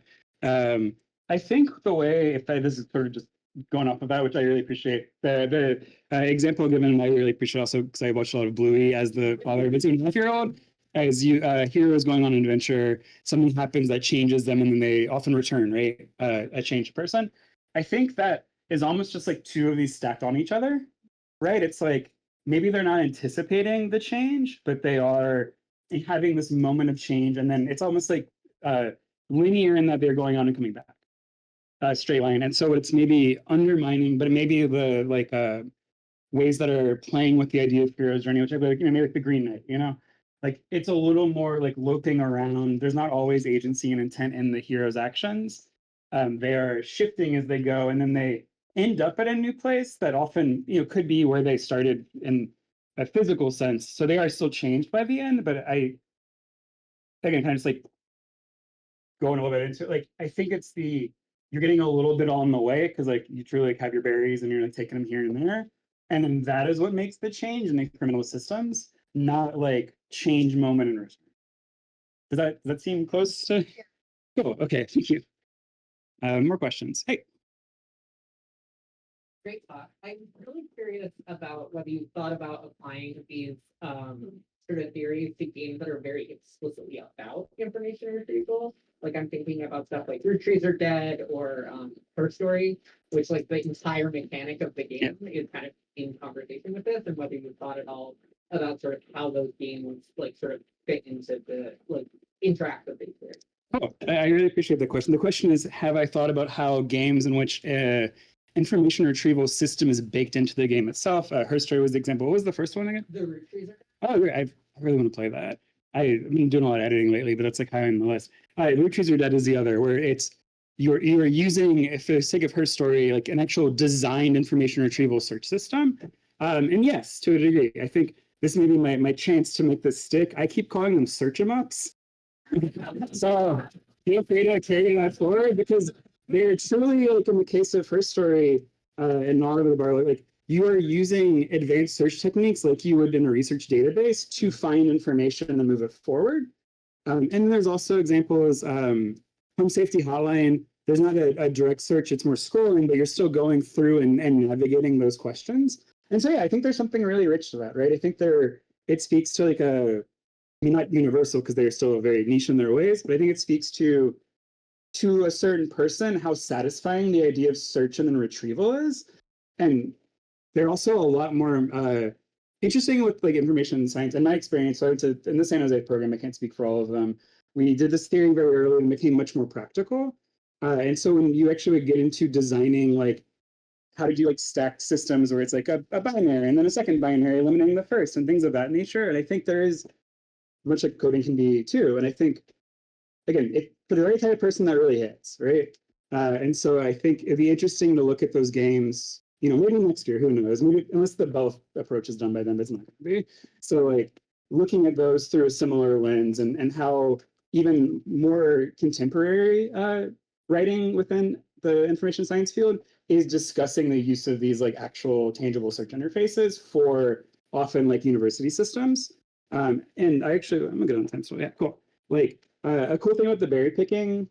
I think the way, this is sort of just going off of that, which I really appreciate. The example given, I really appreciate also because I watched a lot of Bluey as the father of a 2.5-year-old. As hero is going on an adventure, something happens that changes them, and then they often return, right? A changed person. I think that is almost just like two of these stacked on each other, right? It's like maybe they're not anticipating the change, but they are having this moment of change, and then it's almost like linear in that they're going on and coming back, straight line. And so it's maybe undermining, but it may be the ways that are playing with the idea of hero's journey, which I like, maybe like the Green Knight, like it's a little more like loping around. There's not always agency and intent in the hero's actions. They are shifting as they go, and then they end up at a new place that often could be where they started in a physical sense. So they are still changed by the end. But again, kind of just like going a little bit into it, like I think it's you're getting a little bit on the way because like you truly like have your berries and you're like taking them here and there, and then that is what makes the change in the criminal systems, not like change moment and return. Does that seem close to? Cool. Okay. Thank you. More questions. Hey. Great talk. I'm really curious about whether you thought about applying these sort of theories to games that are very explicitly about information retrieval. Like I'm thinking about stuff like Root Trees Are Dead or Her Story, which like the entire mechanic of the game is kind of in conversation with this, and whether you thought at all about sort of how those games like sort of fit into the like interact with these theories. Oh, I really appreciate the question. The question is, have I thought about how games in which information retrieval system is baked into the game itself? Her Story was the example. What was the first one again? The Root Trees Are Dead. Oh, great. I really want to play that. I've been doing a lot of editing lately, but that's like high on the list. Root Trees Are Dead is the other, where it's you're using, for the sake of Her Story, like an actual designed information retrieval search system. And yes, to a degree, I think this may be my chance to make this stick. I keep calling them search em ups. So feel free to carry that forward because they're truly, like in the case of Her Story and Not Over the Bar, like you are using advanced search techniques like you would in a research database to find information and move it forward. And there's also examples, Home Safety Hotline, there's not a direct search, it's more scrolling, but you're still going through and navigating those questions. And so, yeah, I think there's something really rich to that, right? I think it speaks to like I mean, not universal because they're still very niche in their ways, but I think it speaks to a certain person how satisfying the idea of search and then retrieval is. And they're also a lot more interesting with like information science. In my experience, so I went to in the San Jose program, I can't speak for all of them. We did this theory very early and became much more practical. And so when you actually would get into designing like how to do like stacked systems where it's like a binary and then a second binary, eliminating the first and things of that nature. And I think there is much like coding can be too. And I think, again, for the right type of person, that really hits, right? And so I think it'd be interesting to look at those games, maybe next year, who knows? Maybe unless the Bell approach is done by then, it's not going to be. So like looking at those through a similar lens and how even more contemporary writing within the information science field is discussing the use of these like actual tangible search interfaces for often like university systems. And I'm gonna get on time, so yeah, cool. Like a cool thing about the berry picking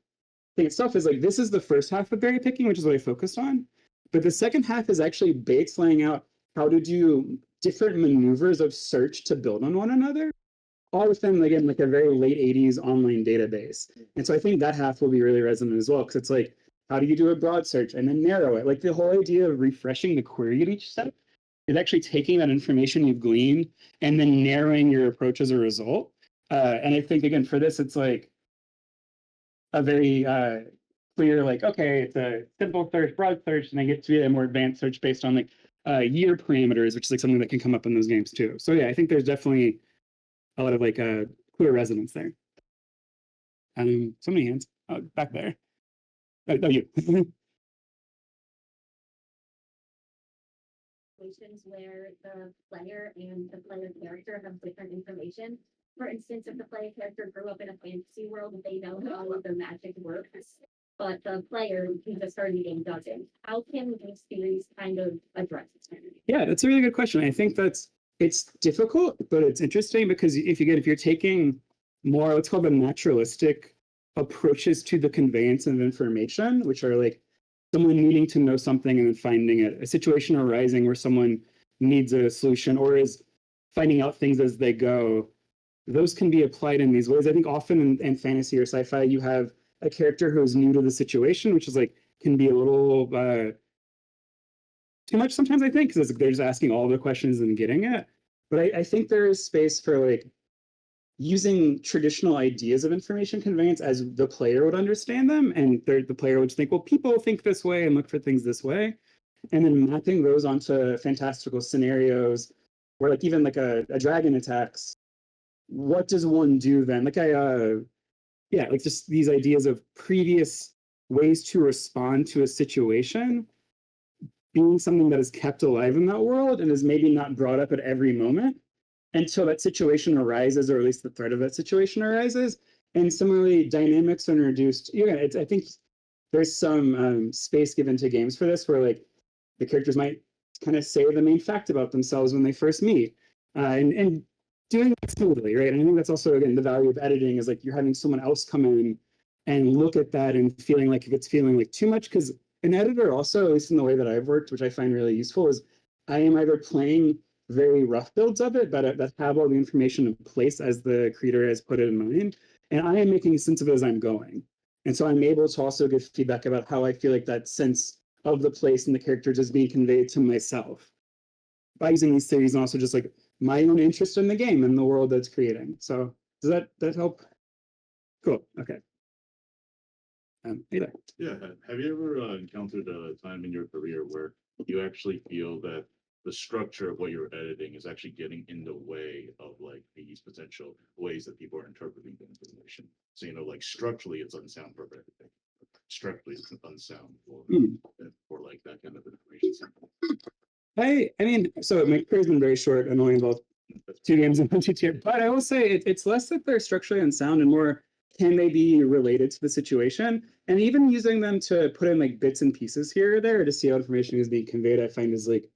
thing itself is like this is the first half of berry picking, which is what I focused on. But the second half is actually Bates laying out how to do different maneuvers of search to build on one another, all within, again, like a very late 80s online database. And so I think that half will be really resonant as well, because it's like, how do you do a broad search and then narrow it? Like the whole idea of refreshing the query at each step is actually taking that information you've gleaned and then narrowing your approach as a result. And I think, again, for this, it's like a very clear, like, okay, it's a simple search, broad search, and I get to be a more advanced search based on like year parameters, which is like something that can come up in those games too. So yeah, I think there's definitely a lot of like clear resonance there. So many hands back there. No, you. Situations where the player and the player character have different information. For instance, if the player character grew up in a fantasy world, they know how all of the magic works, but the player who just started the game doesn't. How can these theories kind of address it? Yeah, that's a really good question. I think it's difficult, but it's interesting because if you're taking more, let's call them naturalistic approaches to the conveyance of information, which are like someone needing to know something and then finding it, a situation arising where someone needs a solution or is finding out things as they go, those can be applied in these ways. I think often in fantasy or sci-fi, you have a character who is new to the situation, which is like, can be a little too much sometimes, I think, because they're just asking all the questions and getting it. But I think there is space for like using traditional ideas of information conveyance as the player would understand them. And the player would think, well, people think this way and look for things this way. And then mapping those onto fantastical scenarios where like even like a dragon attacks, what does one do then? Like like just these ideas of previous ways to respond to a situation being something that is kept alive in that world and is maybe not brought up at every moment until that situation arises, or at least the threat of that situation arises. And similarly, dynamics are introduced. I think there's some space given to games for this, where like the characters might kind of say the main fact about themselves when they first meet, and doing that smoothly, right? And I think that's also, again, the value of editing is like you're having someone else come in and look at that and feeling like if it's feeling like too much, because an editor also, at least in the way that I've worked, which I find really useful, is I am either playing very rough builds of it that have all the information in place as the creator has put it in mind, and I am making sense of it as I'm going. And so I'm able to also give feedback about how I feel like that sense of the place and the characters is being conveyed to myself by using these theories, and also just like my own interest in the game and the world that's creating. So does that help? Cool. Okay. Hey there. Yeah, have you ever encountered a time in your career where you actually feel that the structure of what you're editing is actually getting in the way of like these potential ways that people are interpreting the information? So, like structurally it's unsound for everything. Structurally it's unsound for like that kind of information. I mean, so my career's been very short. I'm only involved 2 games in one tier, but I will say it's less that they're structurally unsound and more can they be related to the situation, and even using them to put in like bits and pieces here or there to see how information is being conveyed, I find is like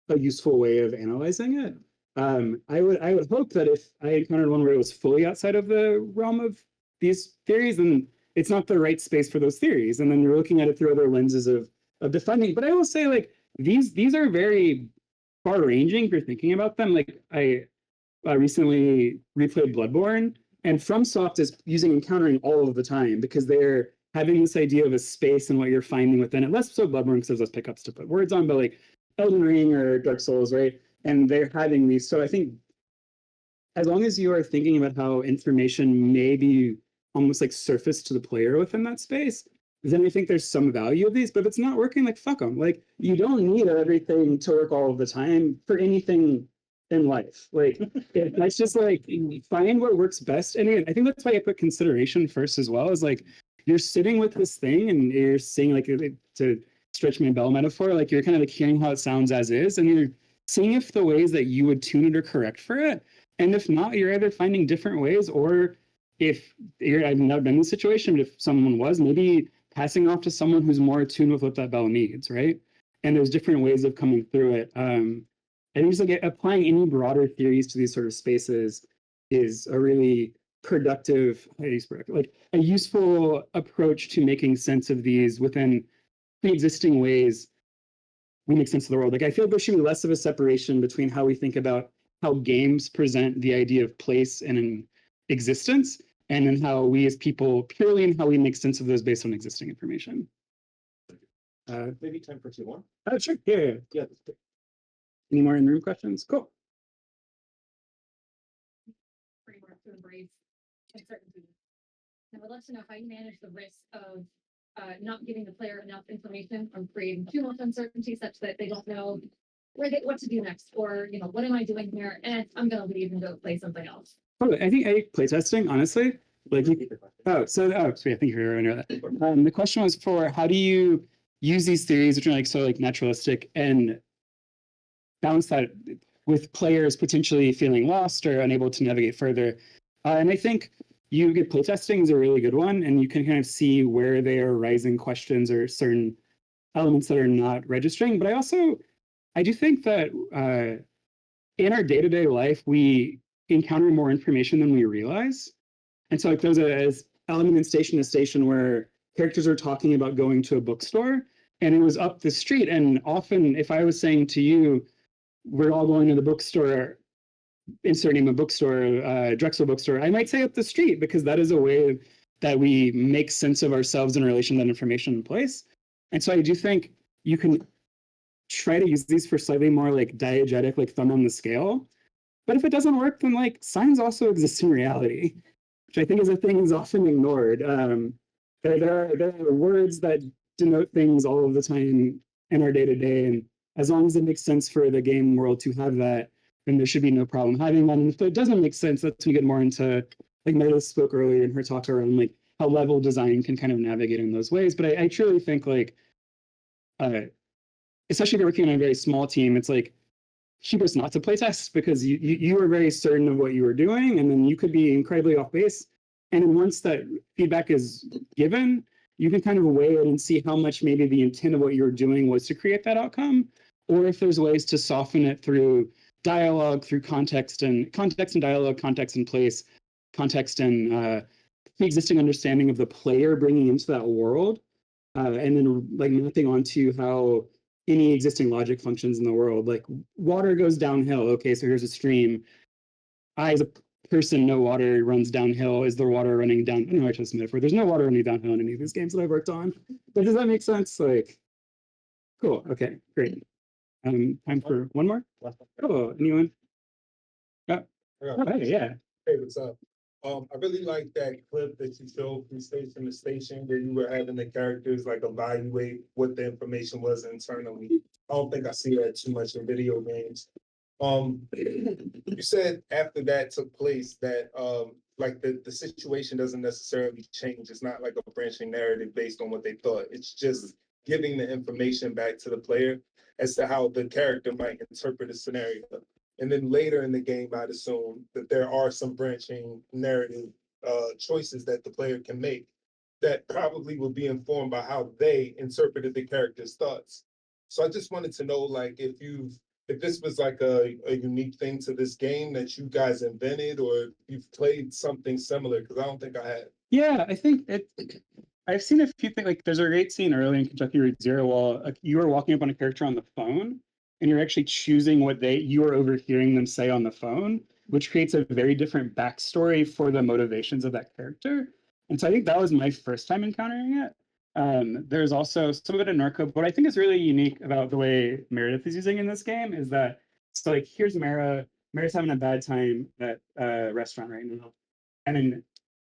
a useful way of analyzing it. I would hope that if I encountered one where it was fully outside of the realm of these theories, then it's not the right space for those theories, and then you're looking at it through other lenses of defining. But I will say like these are very far-ranging if you're thinking about them. Like I recently replayed Bloodborne, and FromSoft is using encountering all of the time because they're having this idea of a space and what you're finding within it. Less so Bloodborne because there's less pickups to put words on, but like Elden Ring or Dark Souls, right? And they're having these. So I think as long as you are thinking about how information may be almost like surfaced to the player within that space, then I think there's some value of these. But if it's not working, like fuck them. Like you don't need everything to work all of the time for anything in life. Like that's just like find what works best. And again, I think that's why I put consideration first as well, is like you're sitting with this thing and you're seeing, like, to stretch my bell metaphor, like you're kind of like hearing how it sounds as is, and you're seeing if the ways that you would tune it are correct for it. And if not, you're either finding different ways, or if I've never been in this situation, but if someone was, maybe passing off to someone who's more attuned with what that bell needs, right? And there's different ways of coming through it. And just like applying any broader theories to these sort of spaces is a really productive, like a useful approach to making sense of these within pre-existing ways we make sense of the world. Like I feel there should be less of a separation between how we think about how games present the idea of place and an existence, and then how we as people purely in how we make sense of those based on existing information. Maybe time for 2 more. Sure. Yeah. Yeah. Any more in-room questions? Cool. Framework to embrace uncertainty. I would love to know how you manage the risk of not giving the player enough information from creating too much uncertainty such that they don't know what to do next, or what am I doing here? And I'm gonna leave and go play something else. Totally. I think playtesting, honestly, like so I think you're aware of that. The question was for how do you use these theories, which are like so like naturalistic, and balance that with players potentially feeling lost or unable to navigate further. And I think you get playtesting is a really good one, and you can kind of see where they are rising questions or certain elements that are not registering. But I do think that in our day-to-day life, we encounter more information than we realize. And so like there's a element in Station to Station where characters are talking about going to a bookstore, and it was up the street. And often if I was saying to you, we're all going to the bookstore, insert name of bookstore, Drexel bookstore, I might say up the street, because that is a way that we make sense of ourselves in relation to that information in place. And so I do think you can try to use these for slightly more like diegetic, like thumb on the scale. But if it doesn't work, then like signs also exist in reality, which I think is a thing is often ignored. There are words that denote things all of the time in our day-to-day, and as long as it makes sense for the game world to have that, then there should be no problem having that. And if it doesn't make sense, that's when we get more into, like Meredith spoke earlier in her talk around like how level design can kind of navigate in those ways. But I truly think like, especially if you're working on a very small team, it's like hubris not to playtest, because you are very certain of what you are doing, and then you could be incredibly off base. And then once that feedback is given, you can kind of weigh it and see how much maybe the intent of what you're doing was to create that outcome, or if there's ways to soften it through dialogue, through context and dialogue, context and place, context and the existing understanding of the player bringing into that world, and then like mapping onto how any existing logic functions in the world. Like water goes downhill. Okay, so here's a stream. I, as a person, know water runs downhill. Is there water running down? No, I chose metaphor. There's no water running downhill in any of these games that I've worked on. But does that make sense? Like, cool. Okay, great. Time for one more. Oh, anyone? Oh, hey, yeah. Hey, what's up? I really like that clip that you showed from Station to Station where you were having the characters like evaluate what the information was internally. I don't think I see that too much in video games. You said after that took place that like the situation doesn't necessarily change. It's not like a branching narrative based on what they thought. It's just giving the information back to the player as to how the character might interpret a scenario. And then later in the game, I'd assume that there are some branching narrative choices that the player can make that probably will be informed by how they interpreted the character's thoughts. So I just wanted to know, like, if this was like a unique thing to this game that you guys invented, or if you've played something similar, because I don't think I had. Yeah, I think I've seen a few things. Like there's a great scene early in Kentucky Route Zero while you are walking up on a character on the phone, and you're actually choosing what you are overhearing them say on the phone, which creates a very different backstory for the motivations of that character. And so I think that was my first time encountering it. There's also some of it in NORCO, but what I think is really unique about the way Meredith is using in this game is that, so like, here's Mara's having a bad time at a restaurant right now. And then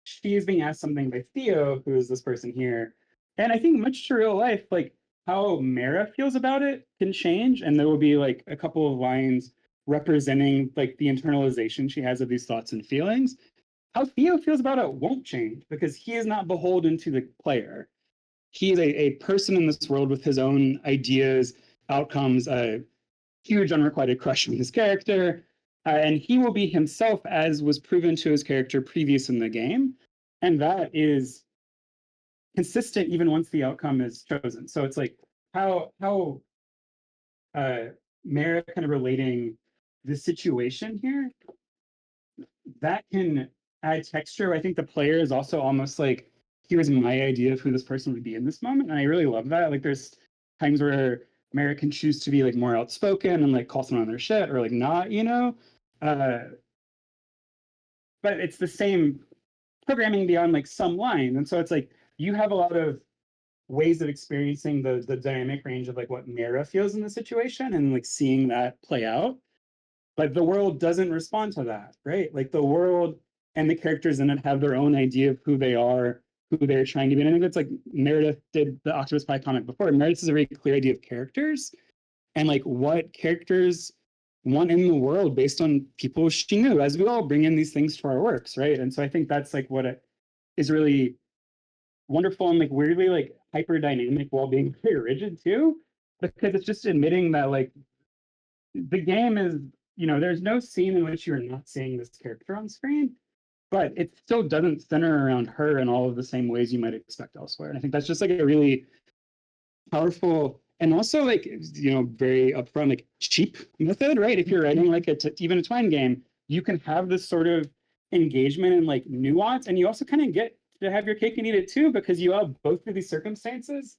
she is being asked something by Theo, who is this person here. And I think much to real life, like, how Mara feels about it can change, and there will be like a couple of lines representing like the internalization she has of these thoughts and feelings. How Theo feels about it won't change, because he is not beholden to the player. He is a person in this world with his own ideas, outcomes, a huge unrequited crush on his character, and he will be himself as was proven to his character previous in the game, and that is consistent even once the outcome is chosen. So it's like how Mara kind of relating the situation here, that can add texture. I think the player is also almost like, here's my idea of who this person would be in this moment. And I really love that. Like there's times where Mara can choose to be like more outspoken and like call someone on their shit, or like not, but it's the same programming beyond like some line. And so it's like, you have a lot of ways of experiencing the dynamic range of like what Mara feels in the situation and like seeing that play out. But the world doesn't respond to that, right? Like the world and the characters in it have their own idea of who they are, who they're trying to be. And I think it's like Meredith did the Octopus Pie comic before. Meredith has a very clear idea of characters and like what characters want in the world based on people she knew, as we all bring in these things to our works, right? And so I think that's like what it is really wonderful and like weirdly like hyper dynamic while being very rigid too, because it's just admitting that like the game is, you know, there's no scene in which you're not seeing this character on screen, but it still doesn't center around her in all of the same ways you might expect elsewhere. And I think that's just like a really powerful and also like, you know, very upfront, like cheap method, right? If you're writing like even a Twine game, you can have this sort of engagement and like nuance, and you also kind of get to have your cake and eat it too, because you have both of these circumstances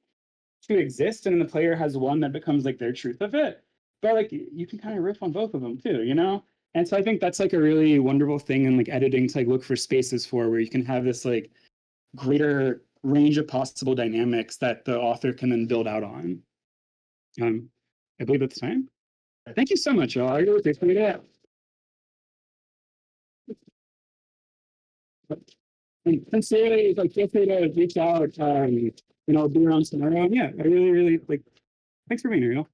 to exist, and then the player has one that becomes like their truth of it. But like you can kind of riff on both of them too, you know? And so I think that's like a really wonderful thing in like editing to like look for spaces for where you can have this like greater range of possible dynamics that the author can then build out on. I believe that's time. Thank you so much, y'all. I really appreciate it. And sincerely, like feel free to reach out, you know, be around tomorrow. And yeah, I really, really like, thanks for being here, y'all.